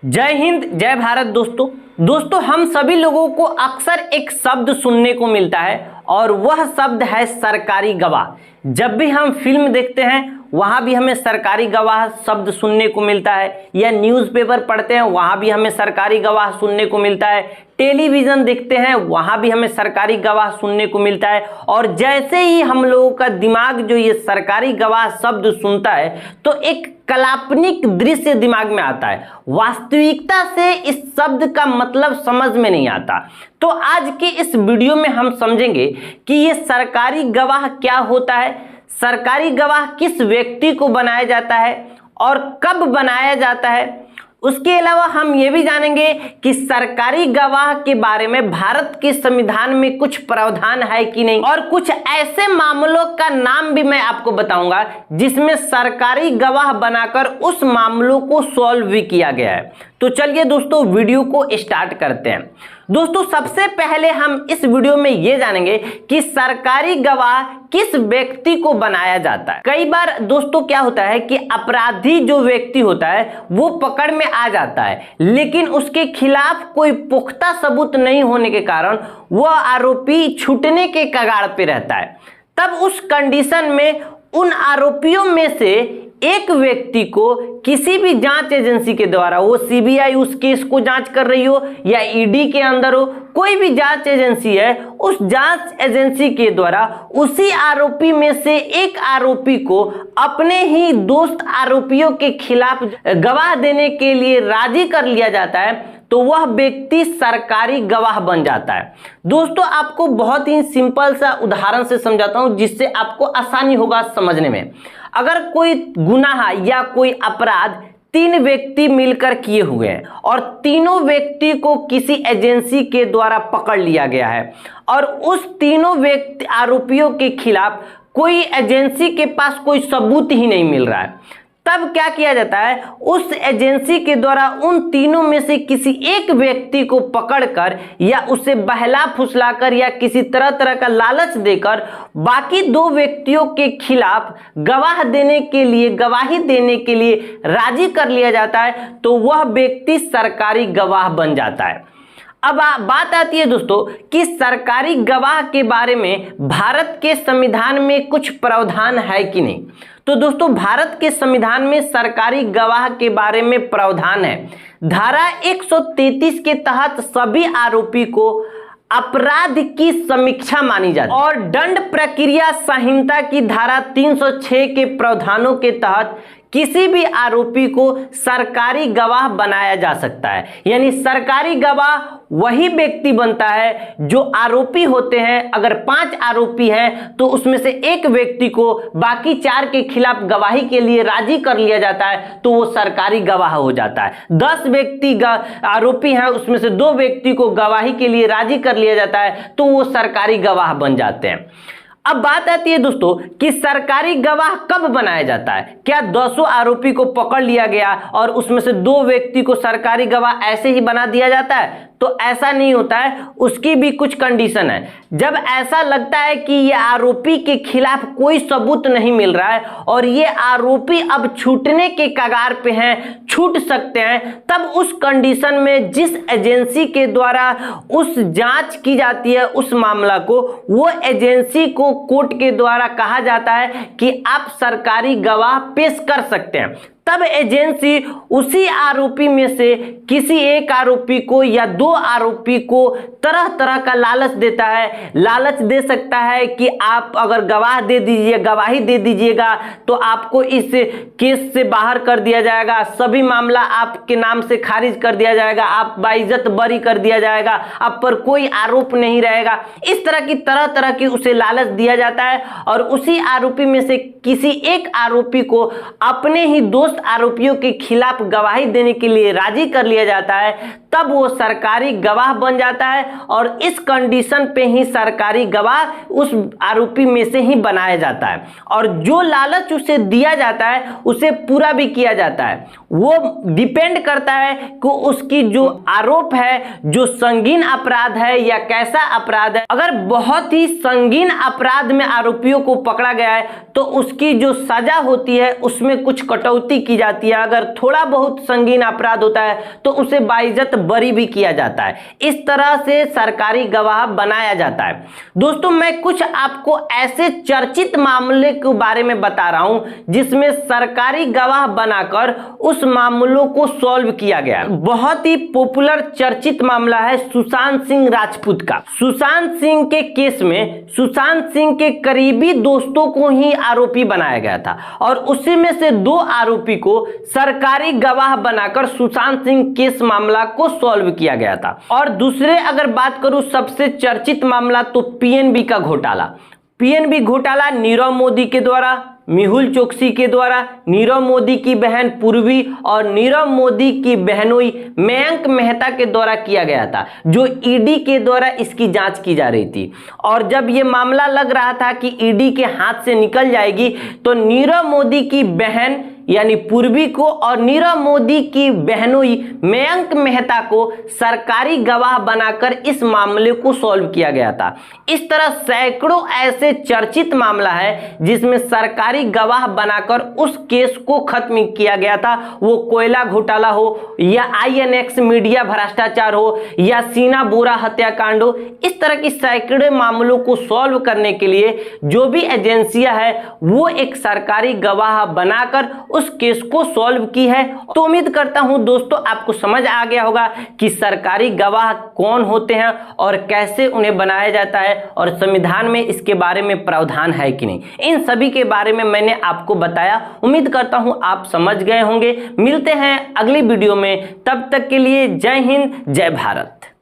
जय हिंद, जय भारत। दोस्तों हम सभी लोगों को अक्सर एक शब्द सुनने को मिलता है और वह शब्द है सरकारी गवाह। जब भी हम फिल्म देखते हैं वहाँ भी हमें सरकारी गवाह शब्द सुनने को मिलता है, या न्यूज़पेपर पढ़ते हैं वहाँ भी हमें सरकारी गवाह सुनने को मिलता है, टेलीविज़न देखते हैं वहाँ भी हमें सरकारी गवाह सुनने को मिलता है। और जैसे ही हम लोगों का दिमाग जो ये सरकारी गवाह शब्द सुनता है तो एक काल्पनिक दृश्य दिमाग में आता है, वास्तविकता से इस शब्द का मतलब समझ में नहीं आता। तो आज के इस वीडियो में हम समझेंगे कि ये सरकारी गवाह क्या होता है, सरकारी गवाह किस व्यक्ति को बनाया जाता है और कब बनाया जाता है। उसके अलावा हम ये भी जानेंगे कि सरकारी गवाह के बारे में भारत के संविधान में कुछ प्रावधान है कि नहीं, और कुछ ऐसे मामलों का नाम भी मैं आपको बताऊंगा जिसमें सरकारी गवाह बनाकर उस मामलों को सॉल्व भी किया गया है। तो चलिए दोस्तों वीडियो को स्टार्ट करते हैं। दोस्तों सबसे पहले हम इस वीडियो में ये जानेंगे कि सरकारी गवाह किस व्यक्ति को बनाया जाता है। कई बार दोस्तों क्या होता है कि अपराधी जो व्यक्ति होता है वो पकड़ में आ जाता है, लेकिन उसके खिलाफ कोई पुख्ता सबूत नहीं होने के कारण वह आरोपी छूटने के कगार पे रहता है। तब उस कंडीशन में उन आरोपियों में से एक व्यक्ति को किसी भी जांच एजेंसी के द्वारा, वो सीबीआई उस केस को जांच कर रही हो या ईडी के अंदर हो, कोई भी जांच एजेंसी है, उस जांच एजेंसी के द्वारा उसी आरोपी में से एक आरोपी को अपने ही दोस्त आरोपियों के खिलाफ गवाह देने के लिए राजी कर लिया जाता है, तो वह व्यक्ति सरकारी गवाह बन जाता है। दोस्तों आपको बहुत ही सिंपल सा उदाहरण से समझाता हूं जिससे आपको आसानी होगा समझने में। अगर कोई गुनाह या कोई अपराध तीन व्यक्ति मिलकर किए हुए हैं और तीनों व्यक्ति को किसी एजेंसी के द्वारा पकड़ लिया गया है और उस तीनों व्यक्ति आरोपियों के खिलाफ कोई एजेंसी के पास कोई सबूत ही नहीं मिल रहा है, तब क्या किया जाता है, उस एजेंसी के द्वारा उन तीनों में से किसी एक व्यक्ति को पकड़कर या उसे बहला फुसलाकर या किसी तरह तरह का लालच देकर बाकी दो व्यक्तियों के खिलाफ गवाही देने के लिए राजी कर लिया जाता है, तो वह व्यक्ति सरकारी गवाह बन जाता है। अब बात आती है दोस्तों कि सरकारी गवाह के बारे में भारत के संविधान में कुछ प्रावधान है कि नहीं। तो दोस्तों भारत के संविधान में सरकारी गवाह के बारे में प्रावधान है। धारा 133 के तहत सभी आरोपी को अपराध की समीक्षा मानी जाती है और दंड प्रक्रिया संहिता की धारा 306 के प्रावधानों के तहत किसी भी आरोपी को सरकारी गवाह बनाया जा सकता है। यानी सरकारी गवाह वही व्यक्ति बनता है जो आरोपी होते हैं। अगर 5 आरोपी हैं तो उसमें से एक व्यक्ति को बाकी 4 के खिलाफ गवाही के लिए राजी कर लिया जाता है, तो वो सरकारी गवाह हो जाता है। 10 व्यक्ति आरोपी हैं, उसमें से 2 व्यक्ति को गवाही के लिए राजी कर लिया जाता है, तो वो सरकारी गवाह बन जाते हैं। अब बात आती है दोस्तों कि सरकारी गवाह कब बनाया जाता है। क्या 200 आरोपी को पकड़ लिया गया और उसमें से 2 व्यक्ति को सरकारी गवाह ऐसे ही बना दिया जाता है? तो ऐसा नहीं होता है, उसकी भी कुछ कंडीशन है। जब ऐसा लगता है कि ये आरोपी के खिलाफ कोई सबूत नहीं मिल रहा है और ये आरोपी अब छूटने के कगार पे हैं, छूट सकते हैं, तब उस कंडीशन में जिस एजेंसी के द्वारा उस जांच की जाती है उस मामला को, वो एजेंसी को कोर्ट के द्वारा कहा जाता है कि आप सरकारी गवाह पेश कर सकते हैं। तब एजेंसी उसी आरोपी में से किसी एक आरोपी को या 2 आरोपी को तरह तरह का लालच देता है। लालच दे सकता है कि आप अगर गवाही दे दीजिएगा तो आपको इस केस से बाहर कर दिया जाएगा, सभी मामला आपके नाम से खारिज कर दिया जाएगा, आप बाइज्जत बरी कर दिया जाएगा, आप पर कोई आरोप नहीं रहेगा। इस तरह तरह की उसे लालच दिया जाता है और उसी आरोपी में से किसी एक आरोपी को अपने ही दोस्त आरोपियों के खिलाफ गवाही देने के लिए राजी कर लिया जाता है, तब वो सरकारी गवाह बन जाता है। और इस कंडीशन पे ही सरकारी गवाह उस आरोपी में से ही बनाया जाता है और जो लालच उसे दिया जाता है उसे पूरा भी किया जाता है। वो डिपेंड करता है कि उसकी जो आरोप है जो संगीन अपराध है या कैसा अपराध है। अगर बहुत ही संगीन अपराध में आरोपियों को पकड़ा गया है तो उसकी जो सजा होती है उसमें कुछ कटौती की जाती है, अगर थोड़ा बहुत संगीन अपराध होता है तो उसे बाइज्जत बरी भी किया जाता है। इस तरह से सरकारी गवाह बनाया जाता है। दोस्तों, मैं कुछ आपको ऐसे चर्चित मामले के बारे में बता रहा हूं जिसमें सरकारी गवाह बनाकर उस मामलों को सॉल्व किया गया। बहुत ही पॉपुलर चर्चित मामला है सुशांत सिंह राजपूत का। सुशांत सिंह के केस में सुशांत सिंह के करीबी दोस्तों को ही आरोपी बनाया गया था और उसी में से 2 आरोपी को सरकारी गवाह बनाकर सुशांत सिंह केस मामला को सॉल्व किया गया था। और दूसरे अगर बात करूं सबसे चर्चित मामला तो पीएनबी का घोटाला। पीएनबी घोटाला नीरव मोदी के द्वारा, मेहुल चोकसी के द्वारा, नीरव मोदी की बहन पूर्वी और नीरव मोदी की बहनोई मयंक मेहता के द्वारा किया गया था, जो ईडी के द्वारा इसकी जांच की जा रही थी। और जब यह मामला लग रहा था कि ईडी के हाथ से निकल जाएगी तो नीरव मोदी की बहन यानी पूर्वी को और नीरव मोदी की बहनोई मयंक मेहता को सरकारी गवाह बनाकर इस मामले को सॉल्व किया गया था। इस तरह सैकड़ों ऐसे चर्चित मामला है जिसमें सरकारी गवाह बनाकर उस केस को खत्म किया गया था। वो कोयला घोटाला हो या INX मीडिया भ्रष्टाचार हो या सीना बोरा हत्याकांड हो, इस तरह की सैकड़ों मामलों को सॉल्व करने के लिए जो भी एजेंसियां है वो एक सरकारी गवाह बनाकर उस केस को सॉल्व की है। तो उम्मीद करता हूं दोस्तों आपको समझ आ गया होगा कि सरकारी गवाह कौन होते हैं और कैसे उन्हें बनाया जाता है और संविधान में इसके बारे में प्रावधान है कि नहीं। इन सभी के बारे में मैंने आपको बताया। उम्मीद करता हूं आप समझ गए होंगे। मिलते हैं अगली वीडियो में, तब तक के लिए जय हिंद, जय भारत।